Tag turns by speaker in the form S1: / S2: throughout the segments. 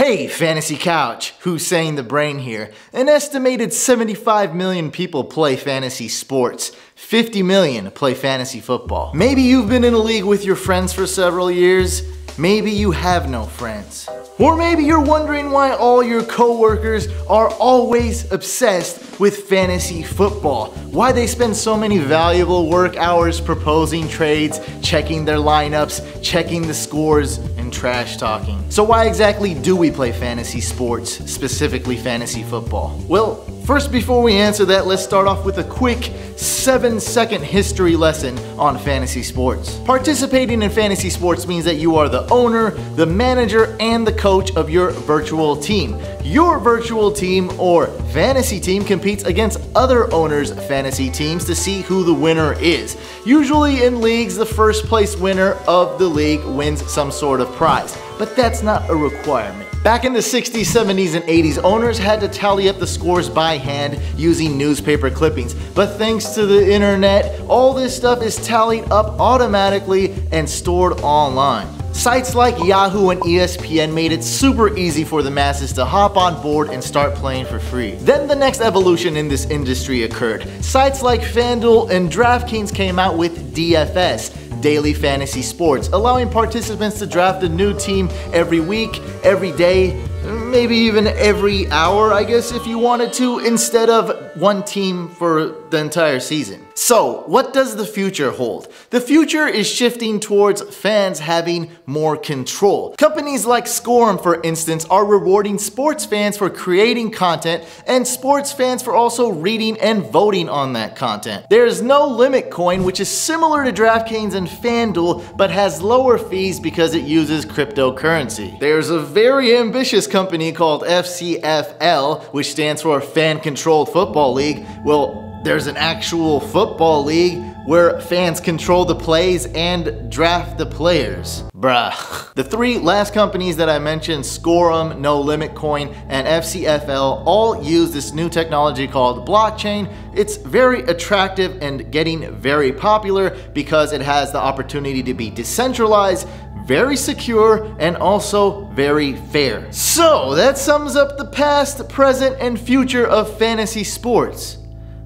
S1: Hey, Fantasy Couch, Hussein the Brain here. An estimated 75 million people play fantasy sports. 50 million play fantasy football. Maybe you've been in a league with your friends for several years. Maybe you have no friends. Or maybe you're wondering why all your coworkers are always obsessed with fantasy football. Why they spend so many valuable work hours proposing trades, checking their lineups, checking the scores, and trash talking. So why exactly do we play fantasy sports, specifically fantasy football? Well, first, before we answer that, let's start off with a quick 7-second history lesson on fantasy sports. Participating in fantasy sports means that you are the owner, the manager, and the coach of your virtual team. Your virtual team or fantasy team competes against other owners' fantasy teams to see who the winner is. Usually in leagues, the first place winner of the league wins some sort of prize, but that's not a requirement. Back in the 60s, 70s, and 80s, owners had to tally up the scores by hand using newspaper clippings. But thanks to the internet, all this stuff is tallied up automatically and stored online. Sites like Yahoo and ESPN made it super easy for the masses to hop on board and start playing for free. Then the next evolution in this industry occurred. Sites like FanDuel and DraftKings came out with DFS, Daily Fantasy Sports, allowing participants to draft a new team every week, every day, maybe even every hour, I guess, if you wanted to, instead of one team for the entire season. So, what does the future hold? The future is shifting towards fans having more control. Companies like Scorum, for instance, are rewarding sports fans for creating content and sports fans for also reading and voting on that content. There's No Limit Coin, which is similar to DraftKings and FanDuel, but has lower fees because it uses cryptocurrency. There's a very ambitious company called FCFL, which stands for Fan Controlled Football League. Well, there's an actual football league where fans control the plays and draft the players. Bruh. The three last companies that I mentioned, Scorum, No Limit Coin, and FCFL, all use this new technology called blockchain. It's very attractive and getting very popular because it has the opportunity to be decentralized, very secure, and also very fair. So that sums up the past, present, and future of fantasy sports.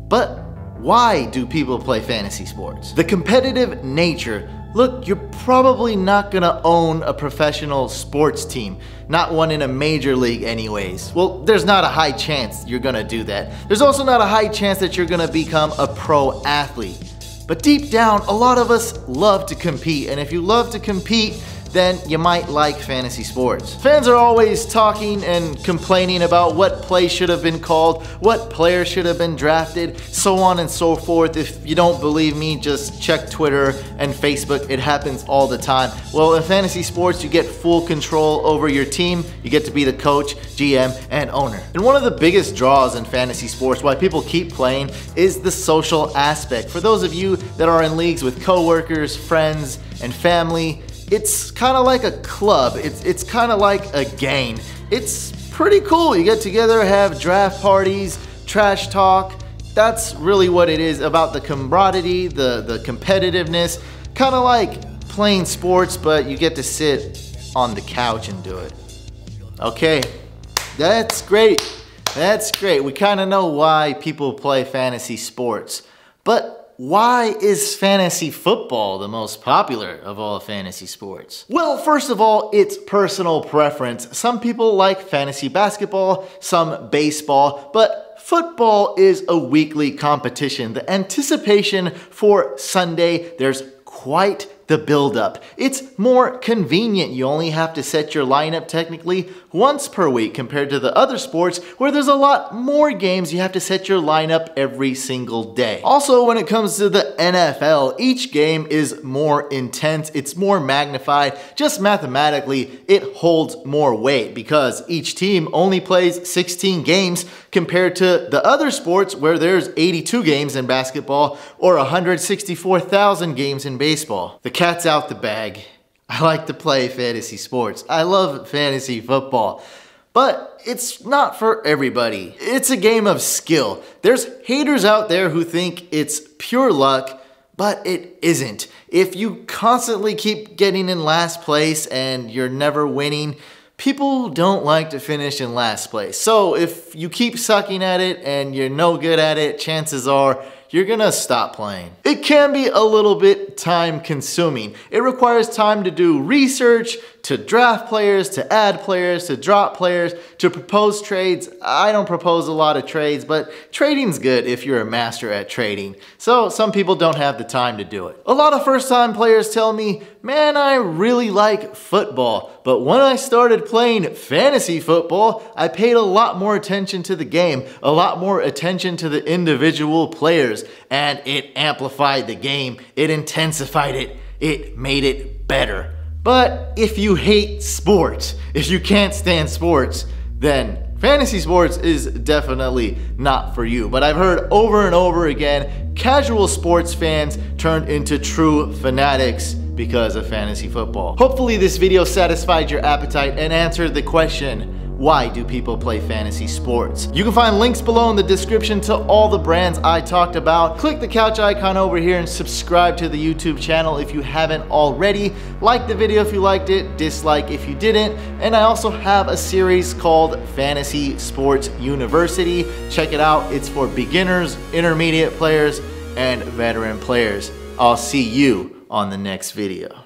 S1: But why do people play fantasy sports? The competitive nature. Look, you're probably not gonna own a professional sports team. Not one in a major league anyways. Well, there's not a high chance you're gonna do that. There's also not a high chance that you're gonna become a pro athlete. But deep down, a lot of us love to compete, and if you love to compete, then you might like fantasy sports. Fans are always talking and complaining about what play should have been called, what player should have been drafted, so on and so forth. If you don't believe me, just check Twitter and Facebook. It happens all the time. Well, in fantasy sports, you get full control over your team. You get to be the coach, GM, and owner. And one of the biggest draws in fantasy sports, why people keep playing, is the social aspect. For those of you that are in leagues with coworkers, friends, and family, it's kind of like a club. It's kind of like a gang. It's pretty cool. You get together, have draft parties, trash talk. That's really what it is about, the camaraderie, the competitiveness. Kind of like playing sports, but you get to sit on the couch and do it. Okay, that's great. That's great. We kind of know why people play fantasy sports. But why is fantasy football the most popular of all fantasy sports? Well, first of all, it's personal preference. Some people like fantasy basketball, some baseball, but football is a weekly competition. The anticipation for Sunday, there's quite the build-up. It's more convenient. You only have to set your lineup technically once per week compared to the other sports where there's a lot more games. You have to set your lineup every single day. Also, when it comes to the NFL, each game is more intense. It's more magnified. Just mathematically, it holds more weight because each team only plays 16 games compared to the other sports where there's 82 games in basketball or 164,000 games in baseball. The cat's out the bag. I like to play fantasy sports. I love fantasy football. But it's not for everybody. It's a game of skill. There's haters out there who think it's pure luck, but it isn't. If you constantly keep getting in last place and you're never winning, People don't like to finish in last place. So if you keep sucking at it and you're no good at it, chances are you're gonna stop playing. It can be a little bit time consuming. It requires time to do research, to draft players, to add players, to drop players, to propose trades. I don't propose a lot of trades, but trading's good if you're a master at trading. So some people don't have the time to do it. A lot of first-time players tell me, man, I really like football, but when I started playing fantasy football, I paid a lot more attention to the game, a lot more attention to the individual players, and it amplified the game, it intensified it, it made it better. But if you hate sports, if you can't stand sports, then fantasy sports is definitely not for you. But I've heard over and over again, casual sports fans turned into true fanatics because of fantasy football. Hopefully this video satisfied your appetite and answered the question, why do people play fantasy sports? You can find links below in the description to all the brands I talked about. Click the couch icon over here and subscribe to the YouTube channel if you haven't already. Like the video if you liked it, dislike if you didn't. And I also have a series called Fantasy Sports University. Check it out. It's for beginners, intermediate players, and veteran players. I'll see you on the next video.